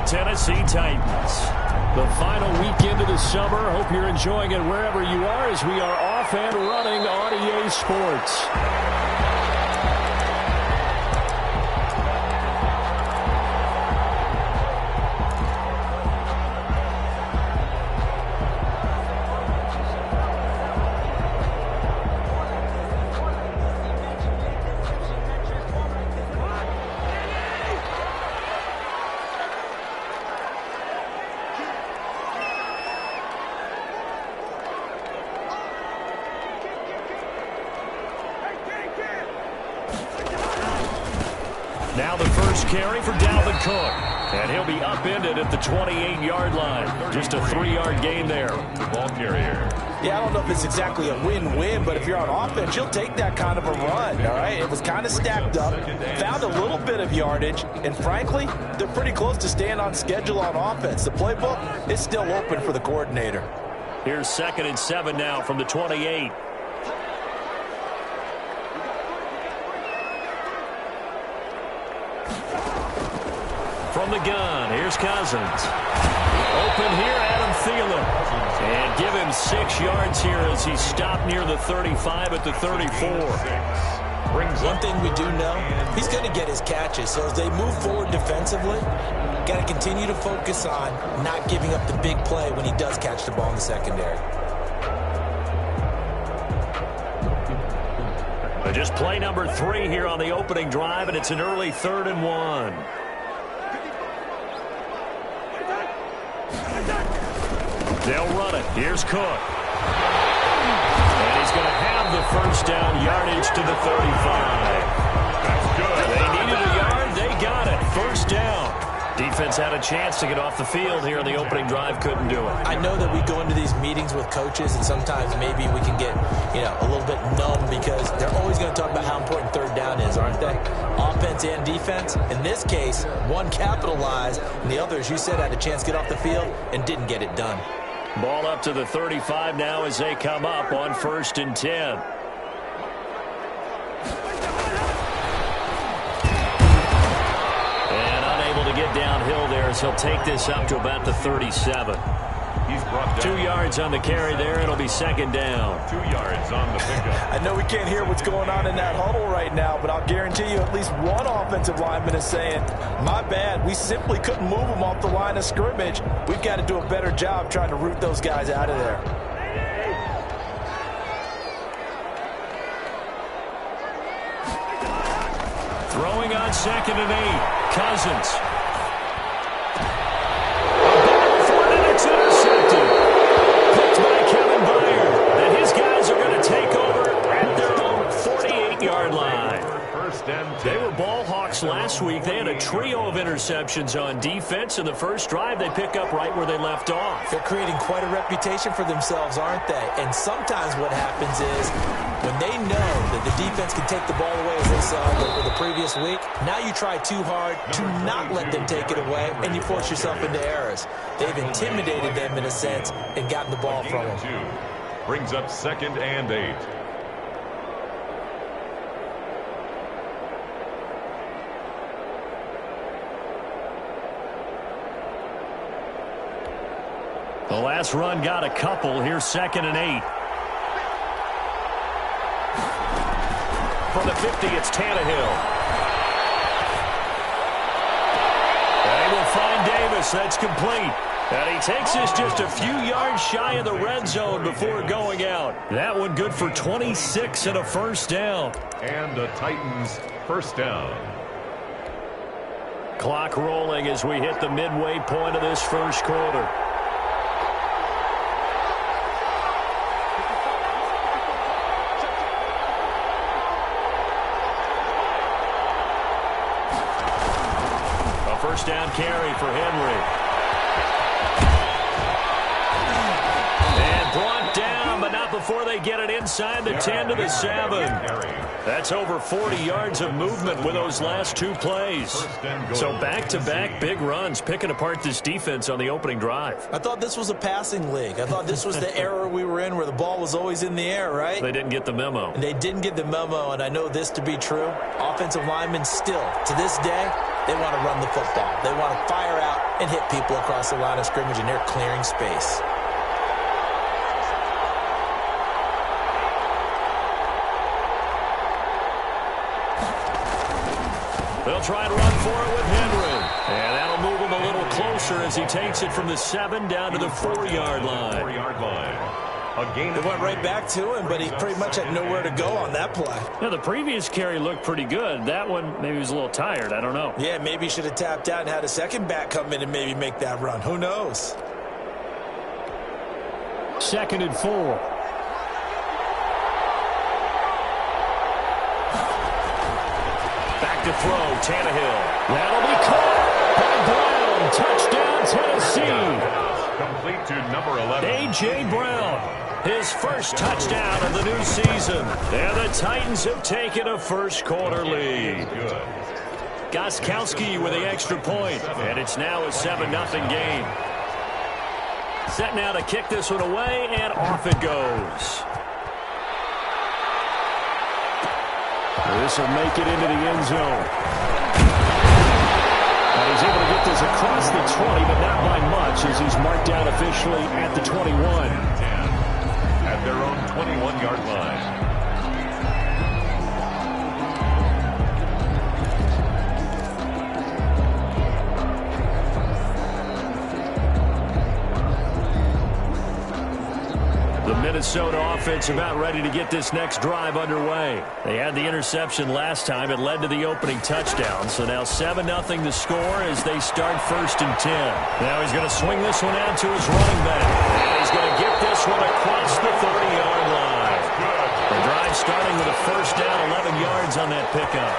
Tennessee Titans. The final weekend of the summer. Hope you're enjoying it wherever you are as we are off and running on EA Sports. Now the first carry for Dalvin Cook. And he'll be upended at the 28-yard line. Just a 3-yard gain there. The ball carrier. Yeah, I don't know if it's exactly a win-win, but if you're on offense, you'll take that kind of a run, all right? It was kind of stacked up, found a little bit of yardage, and frankly, they're pretty close to staying on schedule on offense. The playbook is still open for the coordinator. Here's 2nd and 7 now from the 28. From the gun, here's Cousins. Open here, Adam Thielen. And give him 6 yards here as he stopped near the 35 at the 34. One thing we do know, he's going to get his catches. So as they move forward defensively, got to continue to focus on not giving up the big play when he does catch the ball in the secondary. Just play number 3 here on the opening drive, and it's an early 3rd and 1. They'll run it. Here's Cook. And he's going to have the first down yardage to the 35. That's good. They needed a yard. They got it. First down. Defense had a chance to get off the field here on the opening drive. Couldn't do it. I know that we go into these meetings with coaches, and sometimes maybe we can get, a little bit numb because they're always going to talk about how important 3rd down is, aren't they? Offense and defense. In this case, one capitalized, and the other, as you said, had a chance to get off the field and didn't get it done. Ball up to the 35 now as they come up on 1st and 10. And unable to get downhill there as he'll take this up to about the 37. He's brought down. 2 yards on the carry there. It'll be 2nd down. 2 yards on the pickup. I know we can't hear what's going on in that huddle right now, but I'll guarantee you at least one offensive lineman is saying, my bad, we simply couldn't move them off the line of scrimmage. We've got to do a better job trying to root those guys out of there. Throwing on 2nd and 8. Cousins. It's intercepted. Picked by Kevin Byard. And his guys are going to take over at their own 48-yard line. They were ball hawks last week. They had a trio of interceptions on defense. In the first drive, they pick up right where they left off. They're creating quite a reputation for themselves, aren't they? And sometimes what happens is when they know that the defense can take the ball away, as they saw the previous week, now you try too hard to not let them take it away, and you force yourself into errors. They've intimidated them in a sense and gotten the ball from them. Brings up 2nd and 8. The last run got a couple. Here's 2nd and 8. From the 50, it's Tannehill. They will find Davis. That's complete. And he takes this just a few yards shy of the red zone before going out. That one good for 26 and a first down. And the Titans first down. Clock rolling as we hit the midway point of this first quarter. First down carry for Henry. And brought down, but not before they get it inside the 10 to the 7. That's over 40 yards of movement with those last 2 plays. So back-to-back big runs, picking apart this defense on the opening drive. I thought this was a passing league. I thought this was the era we were in where the ball was always in the air, right? They didn't get the memo. And they didn't get the memo, and I know this to be true. Offensive linemen still, to this day, They want to run the football. They want to fire out and hit people across the line of scrimmage, and they're clearing space. They'll try and run for it with Henry. And that'll move him a little closer as he takes it from the 7 down to the 4-yard line. 4-yard line. They went right back to him, but he pretty much had nowhere to go on that play. Yeah, the previous carry looked pretty good. That one, maybe he was a little tired. I don't know. Yeah, maybe he should have tapped out and had a second back come in and maybe make that run. Who knows? 2nd and 4. Back to throw, Tannehill. That'll be caught by Brown. Touchdown, Tennessee. Complete to number 11. A.J. Brown, his first touchdown of the new season. And the Titans have taken a first-quarter lead. Good. Gostkowski with the extra point, and it's now a 7-0 game. Set now to kick this one away, and off it goes. This will make it into the end zone. And he's able to get this across the 20, but not by much, as he's marked down officially at the 21. At their own 21-yard line. The Minnesota offense about ready to get this next drive underway. They had the interception last time. It led to the opening touchdown. So now 7-0 the score as they start 1st and 10. Now he's going to swing this one out to his running back. And he's going to get this one across the 30-yard line. The drive starting with a first down, 11 yards on that pickup.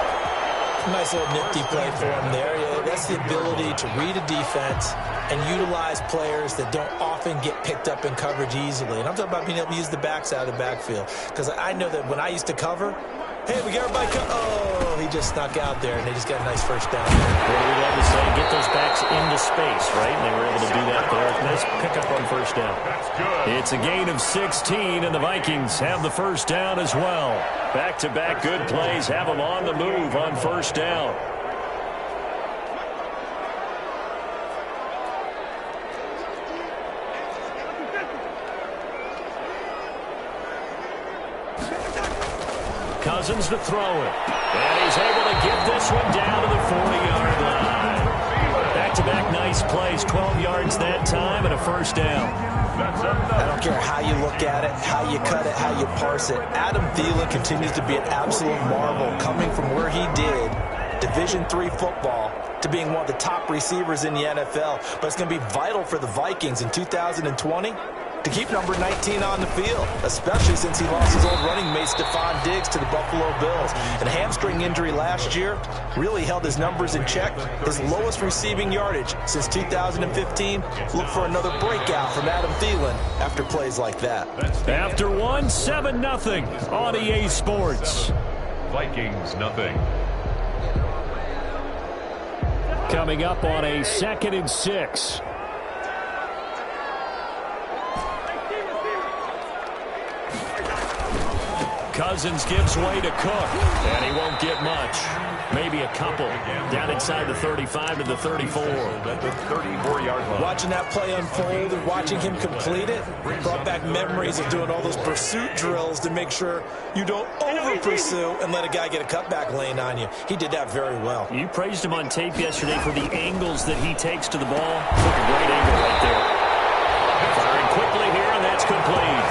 Nice little nifty play for him there. Yeah, that's the ability to read a defense and utilize players that don't often get picked up in coverage easily. And I'm talking about being able to use the backs out of the backfield. Because I know that when I used to cover, hey, we got everybody oh, he just snuck out there, and they just got a nice first down. What do we love to say? Get those backs into space, right? And they were able to do that there. Nice pickup on first down. That's good. It's a gain of 16, and the Vikings have the first down as well. Back-to-back good plays have them on the move on first down. Cousins to throw it. And he's able to get this one down to the 40-yard line. Back-to-back nice plays, 12 yards that time and a first down. I don't care how you look at it, how you cut it, how you parse it. Adam Thielen continues to be an absolute marvel, coming from where he did, Division III football, to being one of the top receivers in the NFL. But it's going to be vital for the Vikings in 2020 to keep number 19 on the field, especially since he lost his old running mate Stephon Diggs to the Buffalo Bills. And a hamstring injury last year really held his numbers in check. His lowest receiving yardage since 2015. Look for another breakout from Adam Thielen after plays like that. After one, 7-0 on EA Sports. Vikings, nothing. Coming up on a 2nd and 6. Cousins gives way to Cook, and he won't get much. Maybe a couple. Down inside the 35 to the 34. At the 34-yard line. Watching that play unfold and watching him complete it brought back memories of doing all those pursuit drills to make sure you don't over-pursue and let a guy get a cutback lane on you. He did that very well. You praised him on tape yesterday for the angles that he takes to the ball. Took a great angle right there. Firing quickly here, and that's complete.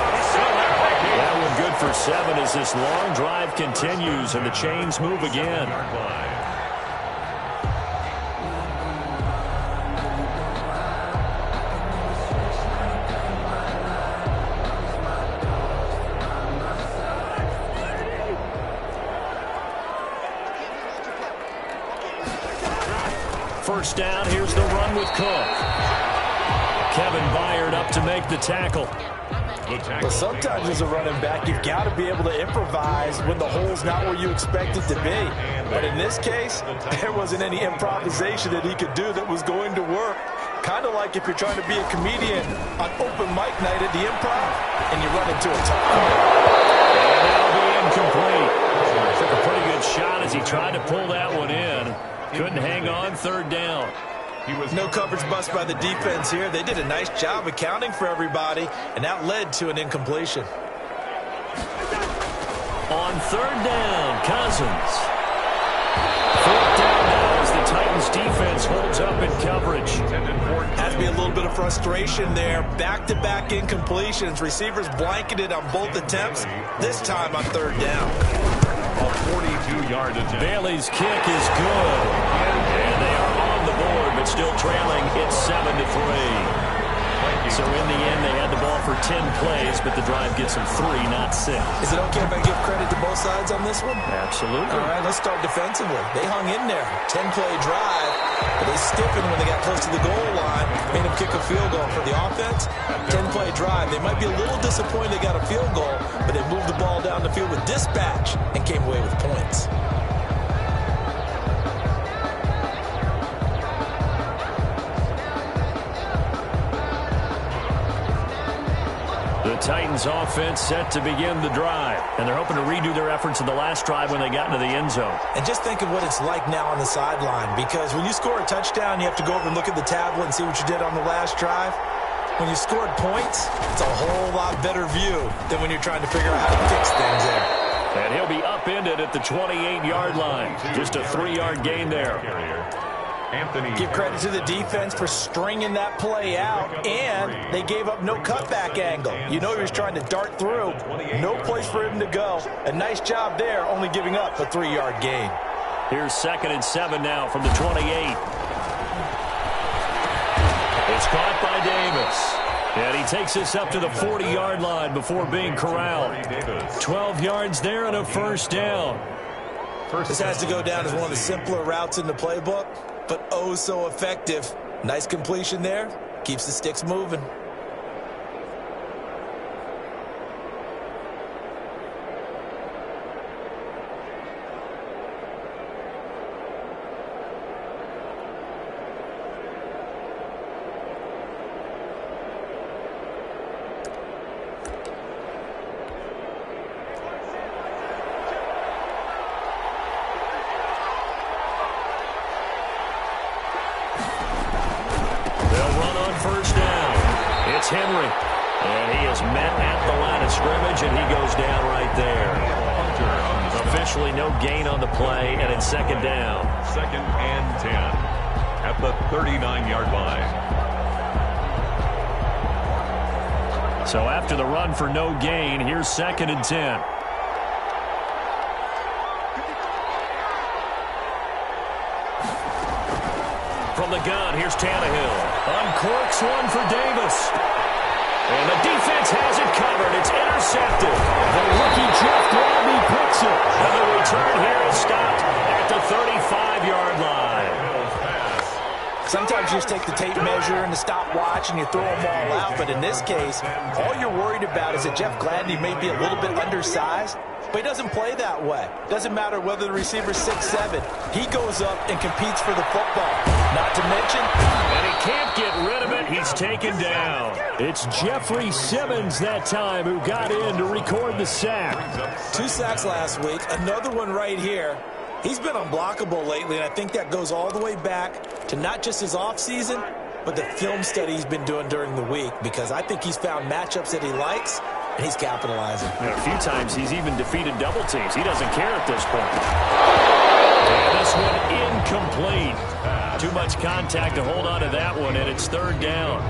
That one good for 7 as this long drive continues and the chains move again. First down, here's the run with Cook. Kevin Byard up to make the tackle. But sometimes as a running back, you've got to be able to improvise when the hole's not where you expect it to be. But in this case, there wasn't any improvisation that he could do that was going to work. Kind of like if you're trying to be a comedian on open mic night at the Improv and you run into a tough crowd. And that'll be incomplete. Took a pretty good shot as he tried to pull that one in. Couldn't hang on, third down. No coverage bust by the defense here. They did a nice job accounting for everybody, and that led to an incompletion. On third down, Cousins. Fourth down now as the Titans defense holds up in coverage. Has to be a little bit of frustration there. Back-to-back incompletions. Receivers blanketed on both attempts, this time on third down. A 42-yard attempt. Bailey's kick is good. And they are on the board, but still trailing. It's 7-3. So in the end, they had the ball for 10 plays, but the drive gets them 3, not 6. Is it okay if I give credit to both sides on this one? Absolutely. All right, let's start defensively. They hung in there. 10-play drive, but they stiffened when they got close to the goal line, made them kick a field goal. For the offense, 10-play drive. They might be a little disappointed they got a field goal, but they moved the ball down the field with dispatch and came away with points. The Titans offense set to begin the drive, and they're hoping to redo their efforts in the last drive when they got into the end zone. And just think of what it's like now on the sideline, because when you score a touchdown, you have to go over and look at the tablet and see what you did on the last drive. When you scored points, it's a whole lot better view than when you're trying to figure out how to fix things there. And he'll be upended at the 28-yard line. Just a 3-yard gain there. Give credit to the defense for stringing that play out, and they gave up no cutback angle. You know he was trying to dart through. No place for him to go. A nice job there, only giving up a 3-yard gain. Here's 2nd and 7 now from the 28. It's caught by Davis. And he takes us up to the 40-yard line before being corralled. 12 yards there and a first down. This has to go down as one of the simpler routes in the playbook, but oh so effective. Nice completion there. Keeps the sticks moving. Henry, and he is met at the line of scrimmage, and he goes down right there. Officially no gain on the play, and it's 2nd down. 2nd and 10 at the 39-yard line. So after the run for no gain, here's 2nd and 10. From the gun, here's Tannehill. Uncorks one for Davis. And the defense has it covered. It's intercepted. The rookie Jeff Gladney picks it. And the return here is stopped at the 35-yard line. Sometimes you just take the tape measure and the stopwatch and you throw them all out. But in this case, all you're worried about is that Jeff Gladney may be a little bit undersized, but he doesn't play that way. Doesn't matter whether the receiver's 6'7". He goes up and competes for the football. Not to mention, and he can't get rid of it. He's taken down. It's Jeffrey Simmons that time who got in to record the sack. 2 sacks last week. Another one right here. He's been unblockable lately, and I think that goes all the way back to not just his offseason, but the film study he's been doing during the week, because I think he's found matchups that he likes, and he's capitalizing. And a few times he's even defeated double teams. He doesn't care at this point. And this one incomplete. Too much contact to hold on to that one, and it's 3rd down.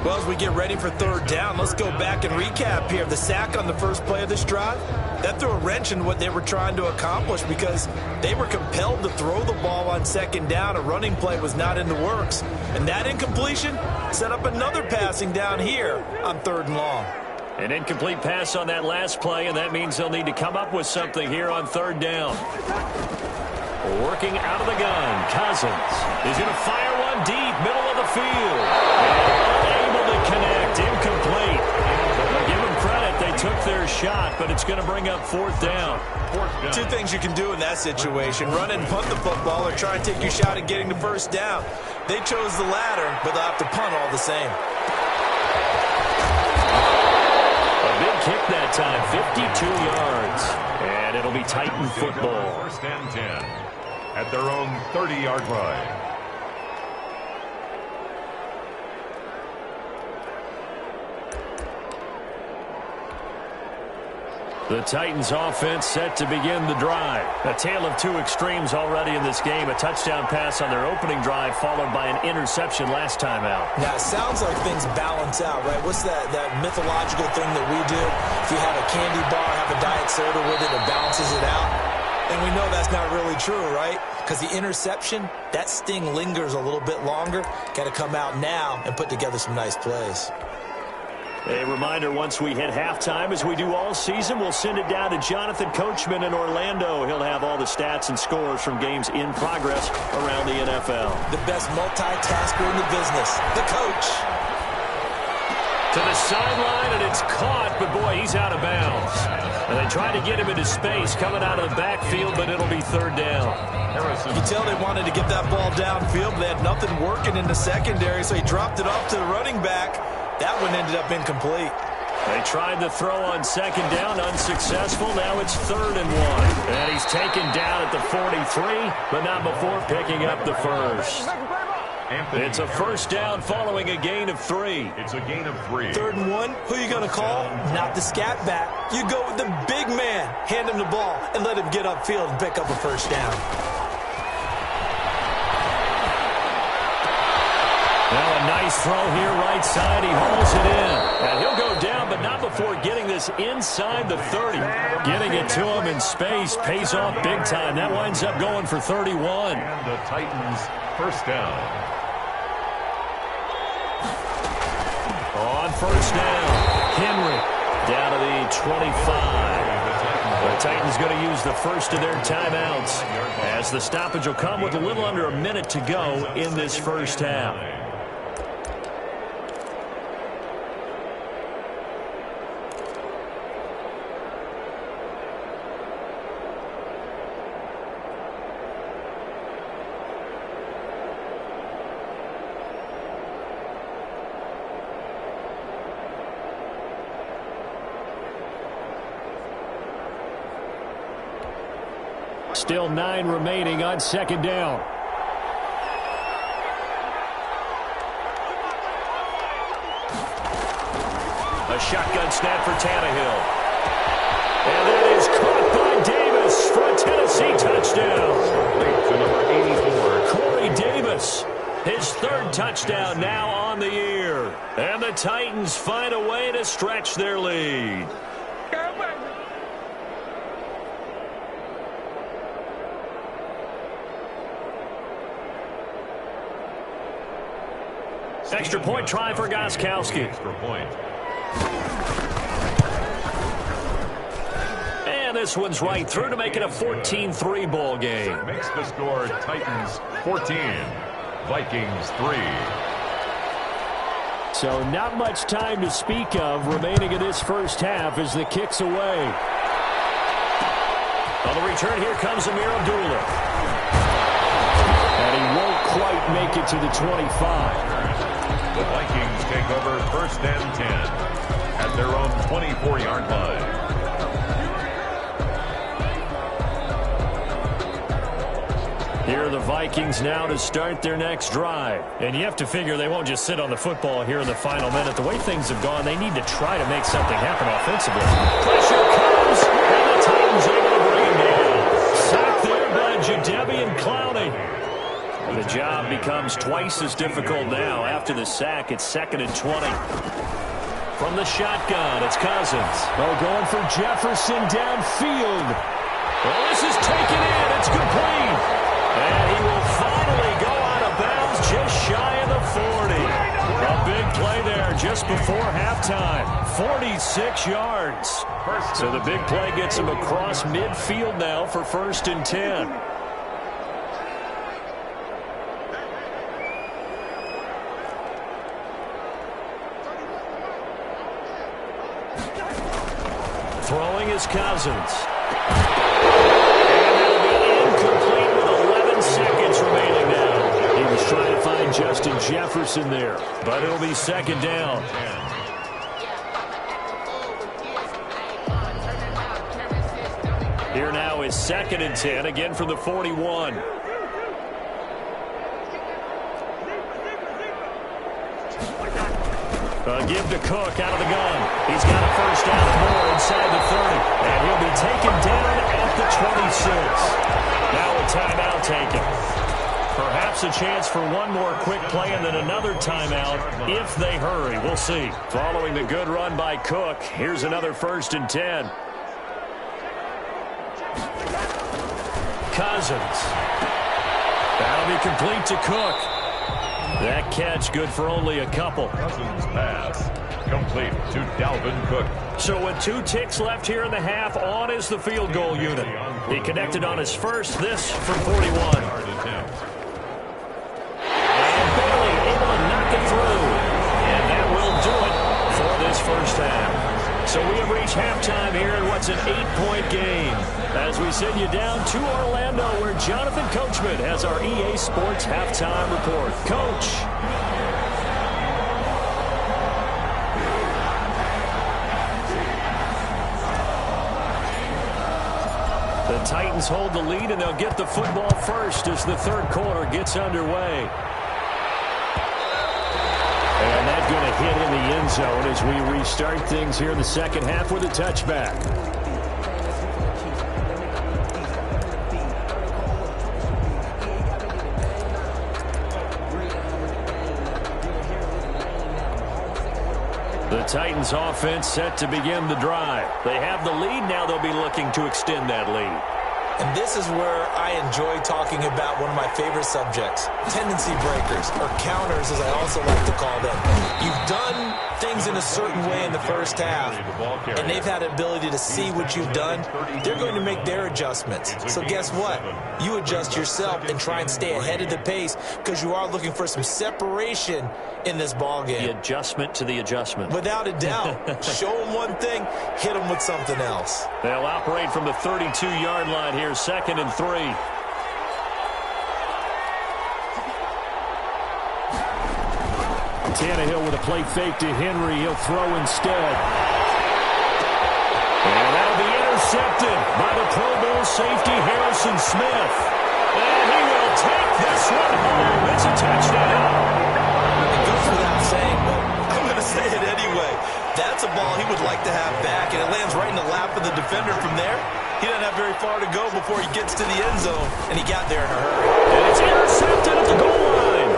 Well, as we get ready for 3rd down, let's go back and recap here. The sack on the first play of this drive, that threw a wrench in what they were trying to accomplish, because they were compelled to throw the ball on 2nd down. A running play was not in the works. And that incompletion set up another passing down here on 3rd and long. An incomplete pass on that last play, and that means they'll need to come up with something here on 3rd down. Working out of the gun, Cousins is going to fire one deep, middle of the field. And unable to connect, incomplete. But give them credit, they took their shot, but it's going to bring up 4th down. 2 things you can do in that situation: run and punt the football, or try and take your shot at getting the 1st down. They chose the latter, but they'll have to punt all the same. A big kick that time, 52 yards. And it'll be Titan football. 1st and 10 at their own 30-yard line. The Titans offense set to begin the drive. A tale of two extremes already in this game. A touchdown pass on their opening drive followed by an interception last time out. Now, it sounds like things balance out, right? What's that mythological thing that we do? If you have a candy bar, have a diet soda with it, it balances it out. And we know that's not really true, right? Because the interception, that sting lingers a little bit longer. Got to come out now and put together some nice plays. A reminder, once we hit halftime, as we do all season, we'll send it down to Jonathan Coachman in Orlando. He'll have all the stats and scores from games in progress around the NFL. The best multitasker in the business, the coach. To the sideline, and it's caught, but boy, he's out of bounds. And they try to get him into space coming out of the backfield, but it'll be third down. You tell they wanted to get that ball downfield, but they had nothing working in the secondary, so he dropped it off to the running back. That one ended up incomplete. They tried to throw on second down, unsuccessful. Now it's 3rd and 1. And he's taken down at the 43, but not before picking up the first. It's a first down following a gain of 3. It's a gain of 3. 3rd and 1, who are you going to call? Not the scat back. You go with the big man. Hand him the ball and let him get upfield and pick up a first down. Now a nice throw here right side. He hauls it in. And he'll go down, but not before getting this inside the 30. Getting it to him in space pays off big time. That winds up going for 31. And the Titans first down. On first down, Henry down to the 25. The Titans going to use the first of their timeouts as the stoppage will come with a little under a minute to go in this first half. Still 9 remaining on second down. A shotgun snap for Tannehill. And that is caught by Davis for a Tennessee touchdown. To number 84. Corey Davis, his 3rd touchdown now on the year. And the Titans find a way to stretch their lead. Extra point try for Gostkowski. Extra point. And this one's right through to make it a 14-3 ball game. Makes the score Titans 14, Vikings 3. So not much time to speak of remaining in this first half as the kick's away. On the return, here comes Amir Abdullah. And he won't quite make it to the 25. The Vikings take over first and 10 at their own 24-yard line. Here are the Vikings now to start their next drive. And you have to figure they won't just sit on the football here in the final minute. The way things have gone, they need to try to make something happen offensively. Pressure comes, and the Titans able to bring him down. Sacked there by Jadeveon Clowney. The job becomes twice as difficult now. After the sack, it's 2nd and 20. From the shotgun, it's Cousins. Oh, going for Jefferson downfield. Well, this is taken in. It's complete. And he will finally go out of bounds just shy of the 40. A big play there just before halftime. 46 yards. So the big play gets him across midfield now for 1st and 10. Throwing is Cousins. And that'll be incomplete with 11 seconds remaining now. He was trying to find Justin Jefferson there, but it'll be 2nd down. Here now is 2nd and 10, again from the 41. Give to Cook out of the gun. He's got a first down and more inside the 30. And he'll be taken down at the 26. Now a timeout taken. Perhaps a chance for one more quick play and then another timeout if they hurry. We'll see. Following the good run by Cook, here's another 1st and 10. Cousins. That'll be complete to Cook. That catch good for only a couple. Cousins pass complete to Dalvin Cook. So with 2 ticks left here in the half, on is the field goal unit. He connected on his first, this from 41. And Bailey able to knock it through. And that will do it for this first half. So we have reached halftime here in what's an 8-point game. As we send you down to Orlando, where Jonathan Coachman has our EA Sports halftime report. Coach. The Titans hold the lead, and they'll get the football first as the third quarter gets underway. And that's going to hit in the end zone as we restart things here in the second half with a touchback. The Titans offense set to begin the drive. They have the lead. Now they'll be looking to extend that lead. And this is where I enjoy talking about one of my favorite subjects, tendency breakers, or counters as I also like to call them. You've done things in a certain way in the first half, and they've had the ability to see what you've done. They're going to make their adjustments. So guess what? You adjust yourself and try and stay ahead of the pace because you are looking for some separation in this ball game. The adjustment to the adjustment. Without a doubt. Show them one thing, hit them with something else. They'll operate from the 32-yard line here, 2nd and 3. Tannehill with a play fake to Henry. He'll throw instead. And that'll be intercepted by the Pro Bowl safety Harrison Smith. And he will take this one home. It's a touchdown. It goes without saying, but I'm going to say it anyway. That's a ball he would like to have back, and it lands right in the lap of the defender from there. He doesn't have very far to go before he gets to the end zone, and he got there in a hurry. And it's intercepted at the goal line.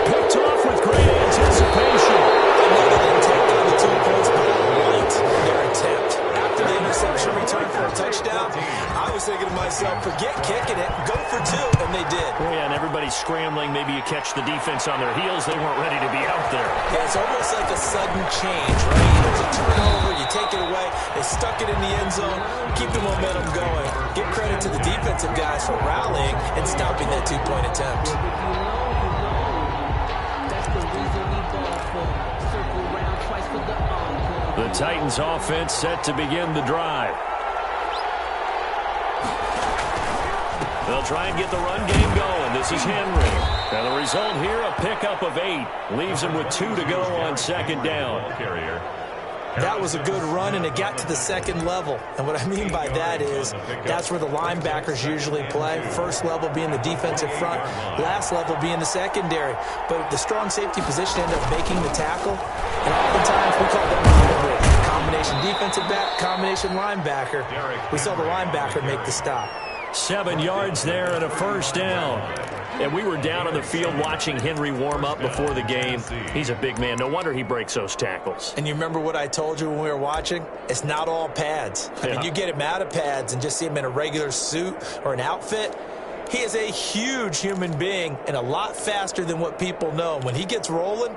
Picked off with great anticipation. I know they didn't take down the 2 points, but I liked their attempt. After the interception return for a touchdown, I was thinking to myself, forget kicking it, go for 2, and they did. Yeah, and everybody's scrambling. Maybe you catch the defense on their heels. They weren't ready to be out there. Yeah, it's almost like a sudden change, right? There's a turnover, you take it away, they stuck it in the end zone, keep the momentum going. Give credit to the defensive guys for rallying and stopping that 2-point attempt. The Titans offense set to begin the drive. They'll try and get the run game going. This is Henry. And the result here, a pickup of 8. Leaves him with 2 to go on 2nd down. That was a good run, and it got to the 2nd level. And what I mean by that is that's where the linebackers usually play. First level being the defensive front, last level being the secondary. But the strong safety position ended up making the tackle. And oftentimes we call them a hybrid. Combination defensive back, combination linebacker. We saw the linebacker make the stop. 7 yards there and a first down. And we were down on the field watching Henry warm up before the game. He's a big man. No wonder he breaks those tackles. And you remember what I told you when we were watching? It's not all pads. I mean, you get him out of pads and just see him in a regular suit or an outfit. He is a huge human being and a lot faster than what people know. When he gets rolling,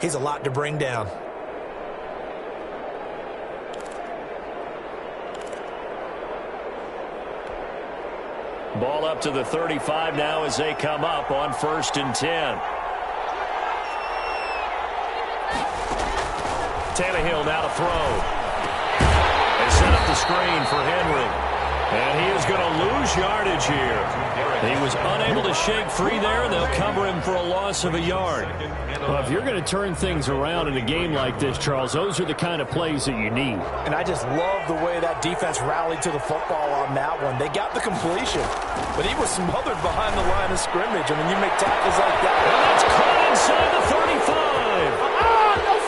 he's a lot to bring down. Ball up to the 35 now as they come up on 1st and 10. Tannehill now to throw. They set up the screen for Henry. And he is going to lose yardage here. He was unable to shake free there, and they'll cover him for a loss of a yard. Well, if you're going to turn things around in a game like this, Charles, those are the kind of plays that you need. And I just love the way that defense rallied to the football on that one. They got the completion, but he was smothered behind the line of scrimmage. I mean, you make tackles like that. And that's caught inside the 35. No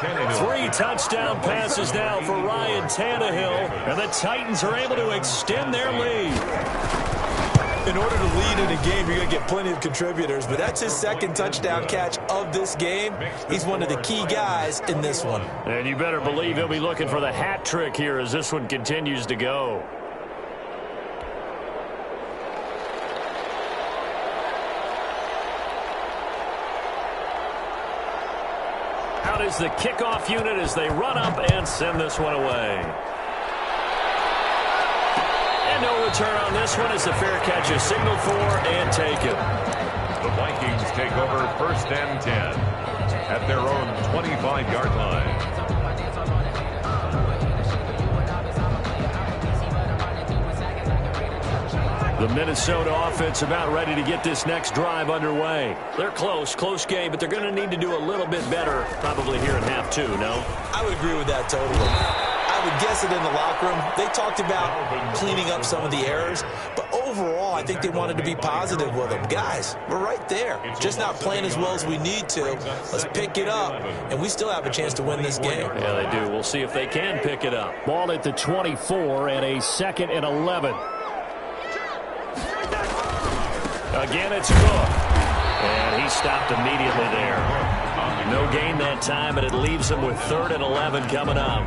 3 touchdown passes now for Ryan Tannehill, and the Titans are able to extend their lead. In order to lead in a game, you're going to get plenty of contributors, but that's his second touchdown catch of this game. He's one of the key guys in this one. And you better believe he'll be looking for the hat trick here as this one continues to go. Out is the kickoff unit as they run up and send this one away. And no return on this one as the fair catch is signaled for and taken. The Vikings take over 1st and 10 at their own 25-yard line. The Minnesota offense about ready to get this next drive underway. They're close game, but they're going to need to do a little bit better probably here in half 2, no? I would agree with that totally. I would guess it in the locker room. They talked about cleaning up some of the errors, but overall, I think they wanted to be positive with them. Guys, we're right there. Just not playing as well as we need to. Let's pick it up, and we still have a chance to win this game. Yeah, they do. We'll see if they can pick it up. Ball at the 24 and a 2nd and 11. Again, it's Cook. And he stopped immediately there. No gain that time, and it leaves him with 3rd and 11 coming up.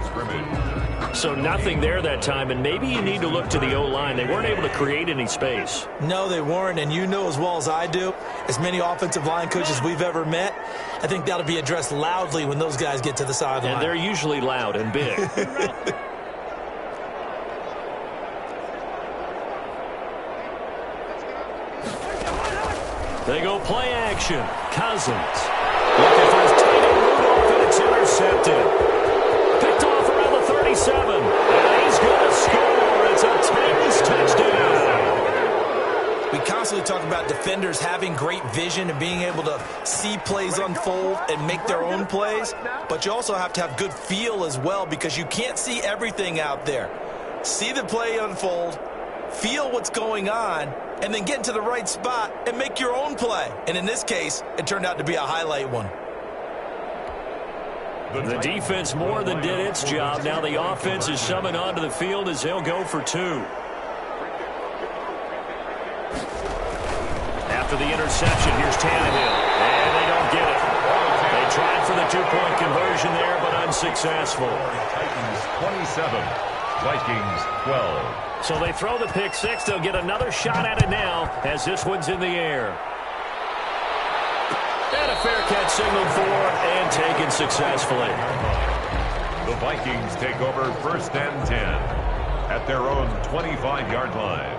So nothing there that time, and maybe you need to look to the O-line. They weren't able to create any space. No, they weren't, and you know as well as I do, as many offensive line coaches we've ever met, I think that'll be addressed loudly when those guys get to the sideline. And they're usually loud and big. They go play action. Cousins. Looking for his tight end Rudolph, and it's intercepted. Picked off around the 37. And he's going to score. It's a Titans touchdown. We constantly talk about defenders having great vision and being able to see plays unfold and make their own plays. But you also have to have good feel as well because you can't see everything out there. See the play unfold, feel what's going on, and then get into the right spot and make your own play. And in this case, it turned out to be a highlight one. The defense more than did its job. Now the offense is summoned onto the field as they'll go for 2. After the interception, here's Tannehill. And they don't get it. They tried for the 2-point conversion there, but unsuccessful. Titans 27, Vikings 12. So they throw the pick 6. They'll get another shot at it now as this one's in the air. And a fair catch signaled for and taken successfully. The Vikings take over 1st and 10 at their own 25-yard line.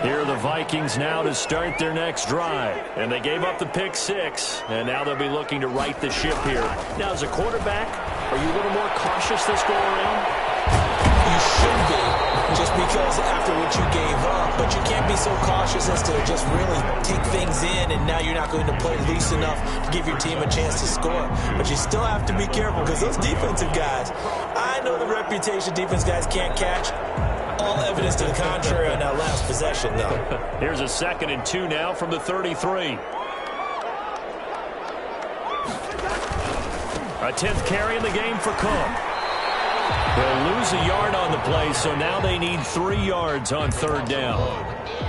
Here are the Vikings now to start their next drive. And they gave up the pick 6, and now they'll be looking to right the ship here. Now, as a quarterback, are you a little more cautious this go around? You should be, just because after what you gave up. But you can't be so cautious as to just really take things in, and now you're not going to play loose enough to give your team a chance to score. But you still have to be careful because those defensive guys, I know the reputation defense guys can't catch. All evidence to the contrary on that last possession, though. Here's a 2nd and 2 now from the 33. A 10th carry in the game for Cook. They'll lose a yard on the play, so now they need 3 yards on 3rd down.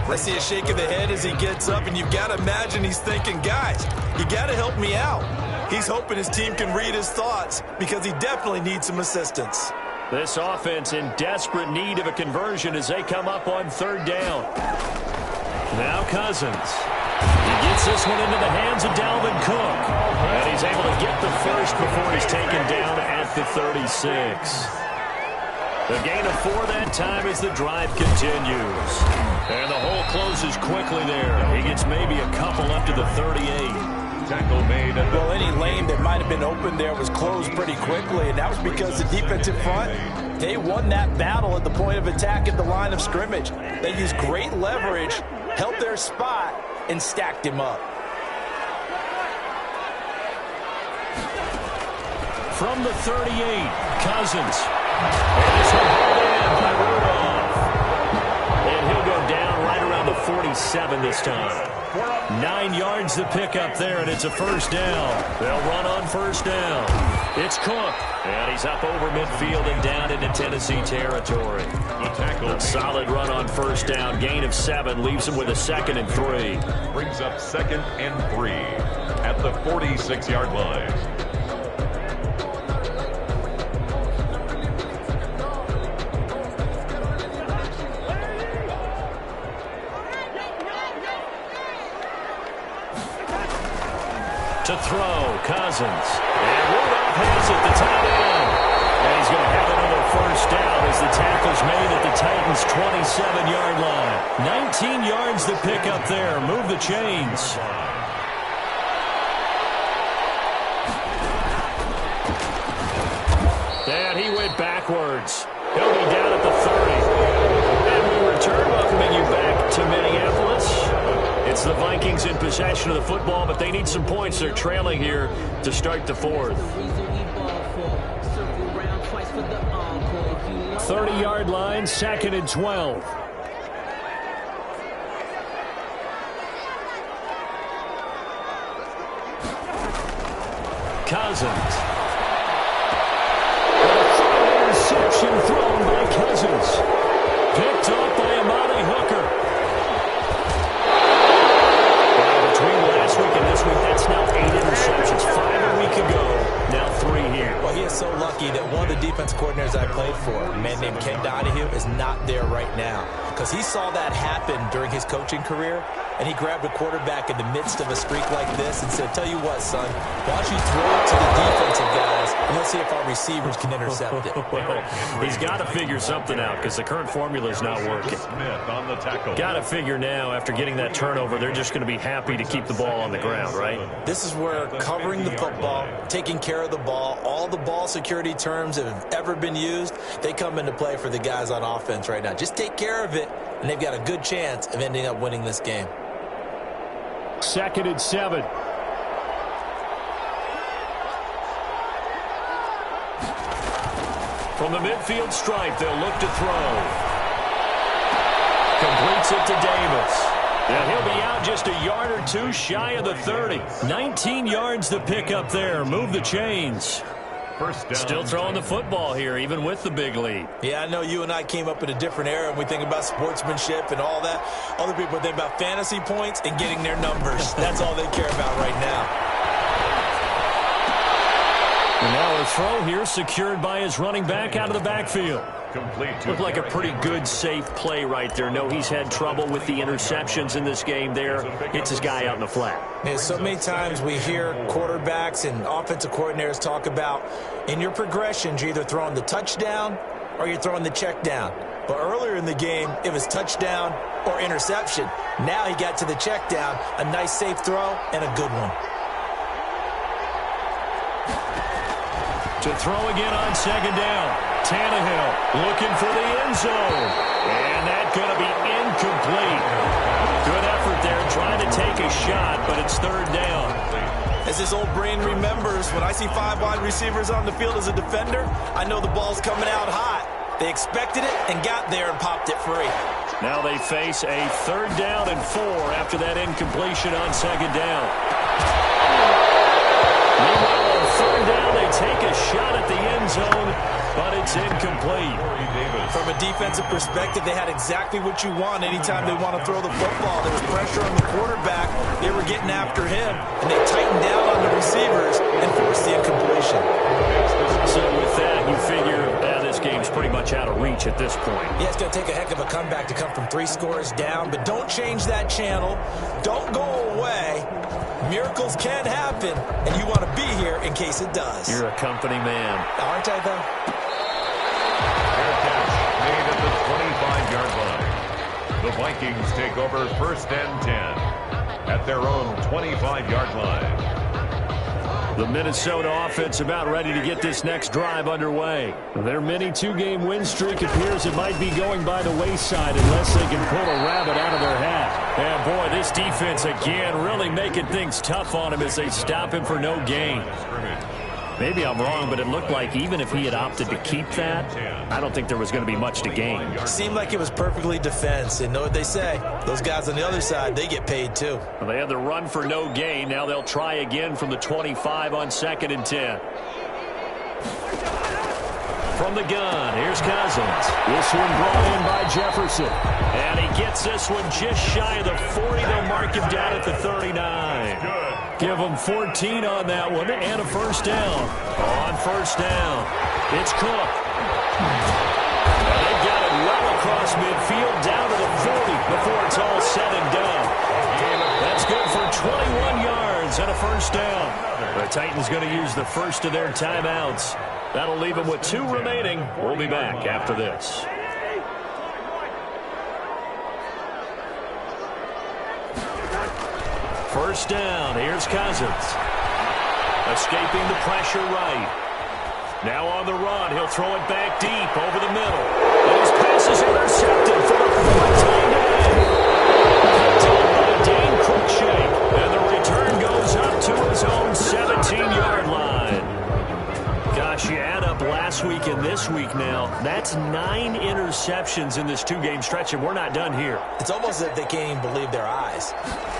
I see a shake of the head as he gets up, and you've got to imagine he's thinking, guys, you got to help me out. He's hoping his team can read his thoughts because he definitely needs some assistance. This offense in desperate need of a conversion as they come up on 3rd down. Now Cousins. He gets this one into the hands of Dalvin Cook. And he's able to get the first before he's taken down at the 36. The gain of 4 that time as the drive continues. And the hole closes quickly there. He gets maybe a couple up to the 38. Tackle made. Well, any lane that might have been open there was closed pretty quickly, and that was because the defensive front, they won that battle at the point of attack at the line of scrimmage. They used great leverage, held their spot, and stacked him up. From the 38, Cousins. And this one hauled in by Rudolph. And he'll go down right around the 47 this time. 9 yards to pick up there, and it's a first down. They'll run on first down. It's Cook, and he's up over midfield and down into Tennessee territory. A solid run on first down. Gain of 7 leaves him with a 2nd and 3. Brings up 2nd and 3 at the 46-yard line. To throw, Cousins. And Rudolph has it, the tight end. And he's going to have another first down as the tackle's made at the Titans' 27-yard line. 19 yards to pick up there. Move the chains. And he went backwards. He'll be down at the 30. And we return, welcoming you back to Minneapolis. It's the Vikings in possession of the football, but they need some points. They're trailing here to start the 4th. 30-yard line, 2nd and 12. Cousins. Interception thrown by Cousins. Picked off by Amani Hooker. Last week and this week, that's now 8 interceptions. 5 a week ago, now 3 here. Well, he is so lucky that one of the defense coordinators I played for, a man named Ken Donahue, is not there right now. Because he saw that happen during his coaching career, and he grabbed a quarterback in the midst of a streak like this and said, tell you what, son, why don't you throw it to the defensive guys, and let's see if our receivers can intercept it. He's got to figure something out because the current formula is not working. Smith on the tackle. Got to figure now, after getting that turnover, they're just going to be happy to keep the ball on the ground, right? This is where covering the football, taking care of the ball, all the ball security terms that have ever been used, they come into play for the guys on offense right now. Just take care of it, and they've got a good chance of ending up winning this game. 2nd and 7. From the midfield stripe, they'll look to throw. Completes it to Davis. And he'll be out just a yard or 2 shy of the 30. 19 yards to pick up there. Move the chains. First down. Still throwing the football here, even with the big lead. Yeah, I know you and I came up in a different era, and we think about sportsmanship and all that. Other people think about fantasy points and getting their numbers. That's all they care about right now. And now a throw here secured by his running back out of the backfield. Looked like a pretty good, safe play right there. No, he's had trouble with the interceptions in this game there. Hits his guy out in the flat. Yeah, so many times we hear quarterbacks and offensive coordinators talk about in your progressions, you're either throwing the touchdown or you're throwing the check down. But earlier in the game, it was touchdown or interception. Now he got to the check down, a nice safe throw and a good one. To throw again on 2nd down. Tannehill looking for the end zone. And that's going to be incomplete. Good effort there trying to take a shot, but it's 3rd down. As his old brain remembers, when I see 5 wide receivers on the field as a defender, I know the ball's coming out hot. They expected it and got there and popped it free. Now they face a 3rd down and 4 after that incompletion on 2nd down. Meanwhile, on 3rd down, they take a shot at the end zone, but it's incomplete. From a defensive perspective, they had exactly what you want anytime they want to throw the football. There was pressure on the quarterback. They were getting after him, and they tightened down on the receivers and forced the incompletion. So with that, you figure this game's pretty much out of reach at this point. Yeah, it's going to take a heck of a comeback to come from 3 scores down, but don't change that channel. Don't go away. Miracles can happen, and you want to be here in case it does. You're a company man. Aren't I, though? Fair catch made at the 25-yard line. The Vikings take over 1st and 10 at their own 25-yard line. The Minnesota offense about ready to get this next drive underway. Their mini 2-game win streak appears it might be going by the wayside unless they can pull a rabbit out of their hat. And boy, this defense again really making things tough on him as they stop him for no gain. Maybe I'm wrong, but it looked like even if he had opted to keep that, I don't think there was going to be much to gain. Seemed like it was perfectly defense. And know what they say? Those guys on the other side, they get paid too. Well, they had the run for no gain. Now they'll try again from the 25 on 2nd and 10. From the gun, here's Cousins. This one brought in by Jefferson. And he gets this one just shy of the 40. They'll mark him down at the 39. Give him 14 on that one and a first down. On first down, it's Cook. And they've got it well across midfield down to the 40 before it's all said and done. That's good for 21 yards and a first down. The Titans going to use the first of their timeouts. That'll leave them with 2 remaining. We'll be back after this. First down, here's Cousins. Escaping the pressure right. Now on the run, he'll throw it back deep over the middle. And his pass is intercepted for the 4th time today. Picked up by Dane Cruikshank. And the return goes up to his own 17-yard line. Gosh, you add up last week and this week now. That's 9 interceptions in this 2-game stretch, and we're not done here. It's almost as if they can't even believe their eyes.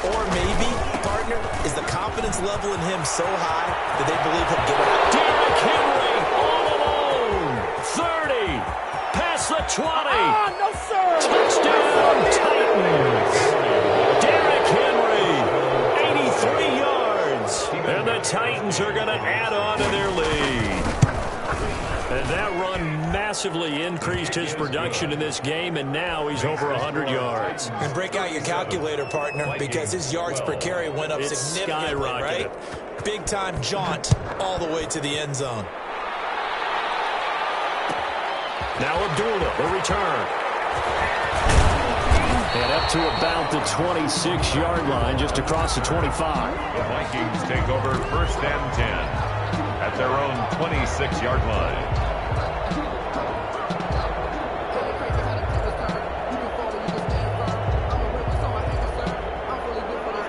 Or maybe, partner, is the confidence level in him so high that they believe he'll get it. Derrick Henry all alone. 30. Past the 20. No, sir. Touchdown, Titans. Derrick Henry, 83 yards. And the Titans are going to add on to their lead. And that run massively increased his production in this game, and now he's over 100 yards. And break out your calculator, partner, because his yards per carry went up significantly, right? Big-time jaunt all the way to the end zone. Now Abdullah, the return. And up to about the 26-yard line, just across the 25. The Vikings take over 1st and 10 at their own 26-yard line.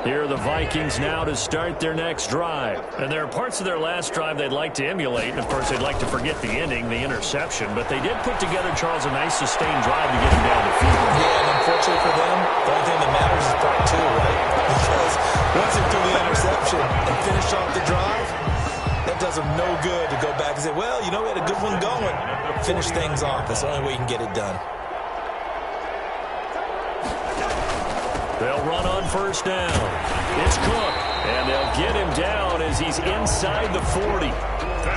Here are the Vikings now to start their next drive. And there are parts of their last drive they'd like to emulate. And, of course, they'd like to forget the ending, the interception. But they did put together, Charles, a nice sustained drive to get him down the field. Yeah, and unfortunately for them, the only thing that matters is part 2, right? Because once they threw the interception and finished off the drive, that does them no good to go back and say, well, you know, we had a good one going. Finish things off. That's the only way you can get it done. They'll run on first down. It's Cook, and they'll get him down as he's inside the 40.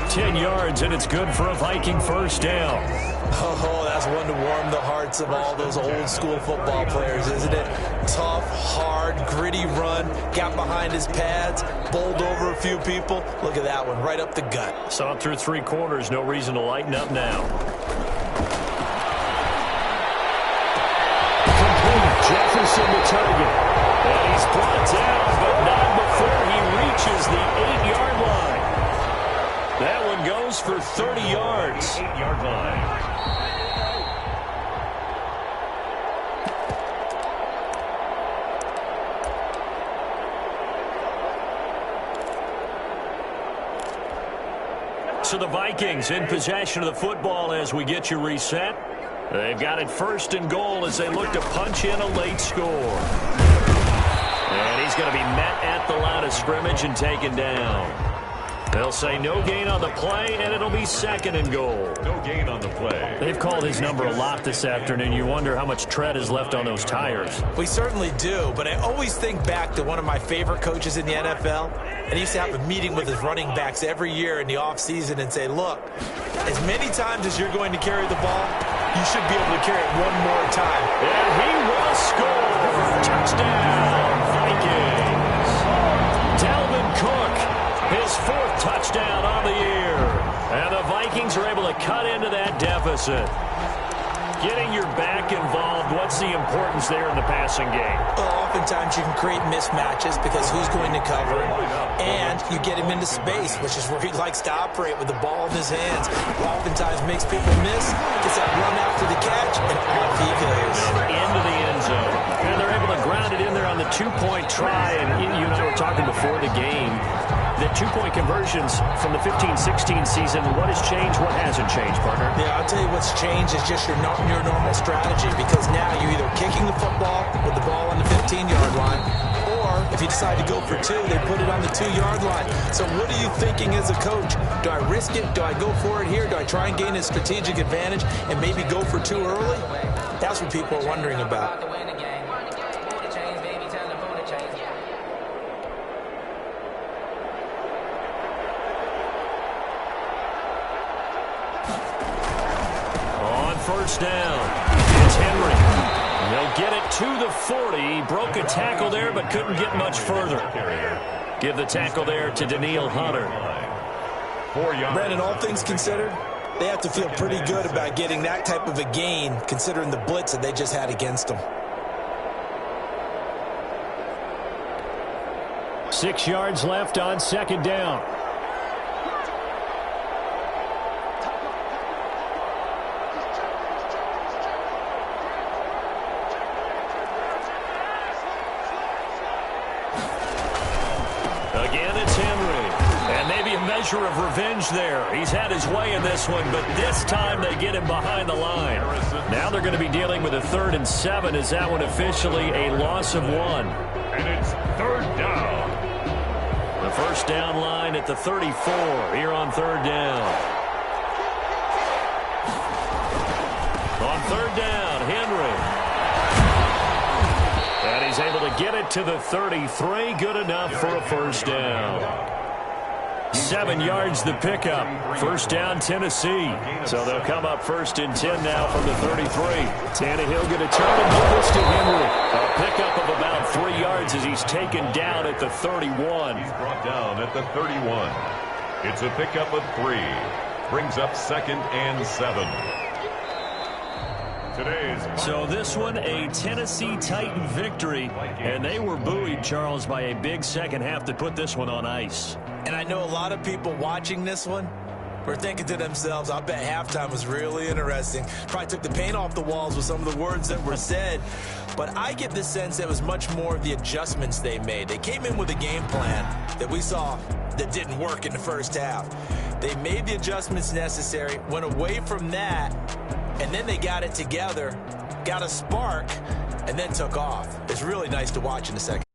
10 yards, and it's good for a Viking first down. Oh, that's one to warm the hearts of all those old-school football players, isn't it? Tough, hard, gritty run, got behind his pads, bowled over a few people. Look at that one, right up the gut. Saw it through 3 quarters, no reason to lighten up now. Jefferson the target. And he's brought down, but not before he reaches the 8-yard line. That one goes for 30 yards. 8-yard line. So the Vikings in possession of the football as we get you reset. They've got it 1st and goal as they look to punch in a late score. And he's going to be met at the line of scrimmage and taken down. They'll say no gain on the play, and it'll be 2nd and goal. No gain on the play. They've called his number a lot this afternoon. You wonder how much tread is left on those tires. We certainly do, but I always think back to one of my favorite coaches in the NFL, and he used to have a meeting with his running backs every year in the offseason and say, look, as many times as you're going to carry the ball, you should be able to carry it one more time. And he will score. Touchdown, Vikings. Dalvin Cook, his 4th touchdown on the year. And the Vikings are able to cut into that deficit. Getting your back involved, what's the importance there in the passing game? Well, oftentimes you can create mismatches because who's going to cover it, and you get him into space, which is where he likes to operate with the ball in his hands. Oftentimes makes people miss, gets that run after the catch, and off he goes. Into the end zone. And they're able to ground it in there on the 2-point try, and you and I were talking before the game. the two-point conversions from the 15-16 season. What has changed? What hasn't changed, partner? Yeah, I'll tell you what's changed is just your normal strategy, because now you're either kicking the football with the ball on the 15-yard line, or if you decide to go for two, they put it on the 2-yard line. So what are you thinking as a coach? Do I risk it? Do I go for it here? Do I try and gain a strategic advantage and maybe go for two early? That's what people are wondering about. First down. It's Henry. They'll get it to the 40. Broke a tackle there, but couldn't get much further. Give the tackle there to Daniil Hunter. Brandon, all things considered, they have to feel pretty good about getting that type of a gain, considering the blitz that they just had against them. 6 yards left on second down. Again, it's Henry. And maybe a measure of revenge there. He's had his way in this one, but this time they get him behind the line. Now they're going to be dealing with a 3rd and 7. Is that one officially a loss of 1? And it's 3rd down. The first down line at the 34 here on 3rd down. On 3rd down, Henry. And he's able to get it to the 33. Good enough for a first down. 7 yards the pickup. First down, Tennessee. So they'll come up 1st and 10 now from the 33. Tannehill going to turn and give this to Henry. A pickup of about 3 yards as he's taken down at the 31. He's brought down at the 31. It's a pickup of 3. Brings up 2nd and 7. So this one, a Tennessee Titan victory, and they were buoyed, Charles, by a big second half to put this one on ice. And I know a lot of people watching this one were thinking to themselves, I bet halftime was really interesting. Probably took the paint off the walls with some of the words that were said. But I get the sense that it was much more of the adjustments they made. They came in with a game plan that we saw that didn't work in the first half. They made the adjustments necessary, went away from that, and then they got it together, got a spark, and then took off. It's really nice to watch in the second.